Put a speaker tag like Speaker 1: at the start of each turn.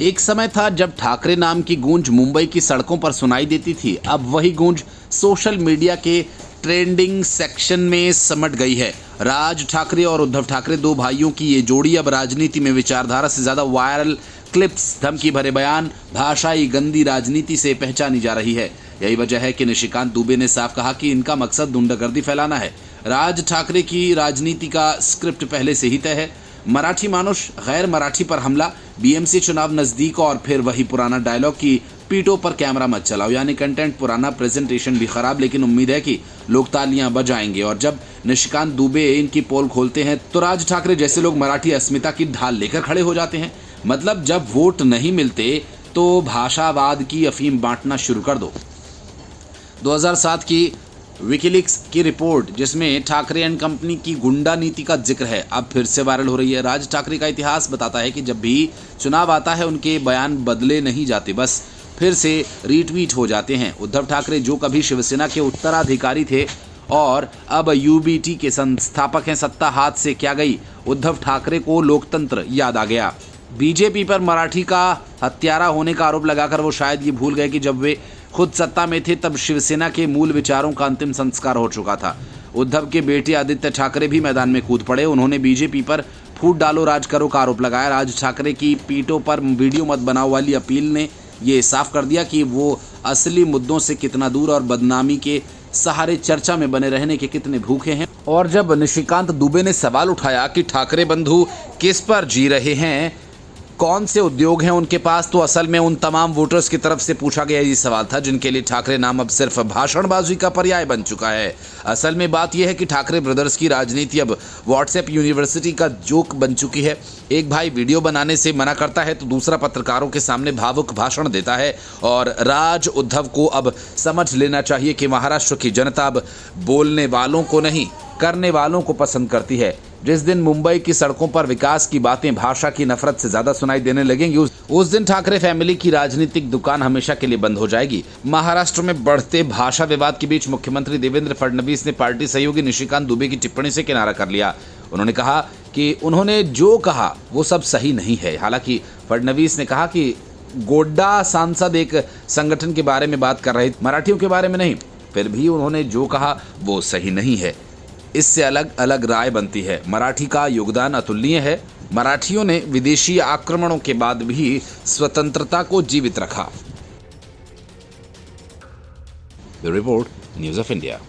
Speaker 1: एक समय था जब ठाकरे नाम की गूंज मुंबई की सड़कों पर सुनाई देती थी। अब वही गूंज सोशल मीडिया के ट्रेंडिंग सेक्शन में समट गई है। राज ठाकरे और उद्धव ठाकरे, दो भाइयों की ये जोड़ी अब राजनीति में विचारधारा से ज्यादा वायरल क्लिप्स, धमकी भरे बयान, भाषाई गंदी राजनीति से पहचानी जा रही है। यही वजह है कि निशिकांत दुबे ने साफ कहा कि इनका मकसद गुंडागर्दी फैलाना है। राज ठाकरे की राजनीति का स्क्रिप्ट पहले से ही तय है। मराठी मानुष गैर मराठी पर हमला, बीएमसी चुनाव नजदीक और फिर वही पुराना डायलॉग की पीठों पर कैमरा मत चलाओ। यानी कंटेंट पुराना, प्रेजेंटेशन भी खराब, लेकिन उम्मीद है कि लोग तालियां बजाएंगे। और जब निशिकांत दुबे इनकी पोल खोलते हैं तो राज ठाकरे जैसे लोग मराठी अस्मिता की ढाल लेकर खड़े हो जाते हैं। मतलब जब वोट नहीं मिलते तो भाषावाद की अफीम बांटना शुरू कर दो। 2007 की विकीलीक्स की रिपोर्ट, जिसमें ठाकरे एंड कंपनी की गुंडा नीति का जिक्र है, अब फिर से वायरल हो रही है। राज ठाकरे का इतिहास बताता है कि जब भी चुनाव आता है उनके बयान बदले नहीं जाते, बस फिर से रीट्वीट हो जाते हैं। उद्धव ठाकरे जो कभी शिवसेना के उत्तराधिकारी थे और अब यूबीटी के संस्थापक हैं, सत्ता हाथ से क्या गई। उद्धव ठाकरे को लोकतंत्र याद आ गया। बीजेपी पर मराठी का हत्यारा होने का आरोप लगाकर वो शायद ये भूल गए कि जब वे खुद सत्ता में थे तब शिवसेना के मूल विचारों का अंतिम संस्कार हो चुका था। उद्धव के बेटे आदित्य ठाकरे भी मैदान में कूद पड़े। उन्होंने बीजेपी पर फूट डालो राज करो का आरोप लगाया। राज ठाकरे की पीठों पर वीडियो मत बनाओ वाली अपील ने ये साफ कर दिया कि वो असली मुद्दों से कितना दूर और बदनामी के सहारे चर्चा में बने रहने के कितने भूखे हैं। और जब निशिकांत दुबे ने सवाल उठाया कि ठाकरे बंधु किस पर जी रहे हैं, कौन से उद्योग हैं उनके पास, तो असल में उन तमाम वोटर्स की तरफ से पूछा गया ये सवाल था जिनके लिए ठाकरे नाम अब सिर्फ भाषणबाजी का पर्याय बन चुका है। असल में बात यह है कि ठाकरे ब्रदर्स की राजनीति अब व्हाट्सएप यूनिवर्सिटी का जोक बन चुकी है। एक भाई वीडियो बनाने से मना करता है तो दूसरा पत्रकारों के सामने भावुक भाषण देता है। और राज उद्धव को अब समझ लेना चाहिए कि महाराष्ट्र की जनता अब बोलने वालों को नहीं, करने वालों को पसंद करती है। जिस दिन मुंबई की सड़कों पर विकास की बातें भाषा की नफरत से ज्यादा सुनाई देने लगेंगी, उस दिन ठाकरे फैमिली की राजनीतिक दुकान हमेशा के लिए बंद हो जाएगी। महाराष्ट्र में बढ़ते भाषा विवाद के बीच मुख्यमंत्री देवेंद्र फडणवीस ने पार्टी सहयोगी निशिकांत दुबे की टिप्पणी से किनारा कर लिया। उन्होंने कहा कि उन्होंने जो कहा वो सब सही नहीं है। हालांकि फडणवीस ने कहा कि गोड्डा सांसद एक संगठन के बारे में बात कर रहे, मराठियों के बारे में नहीं। फिर भी उन्होंने जो कहा वो सही नहीं है। इससे अलग अलग राय बनती है। मराठी का योगदान अतुलनीय है। मराठियों ने विदेशी आक्रमणों के बाद भी स्वतंत्रता को जीवित रखा। The report, news of India.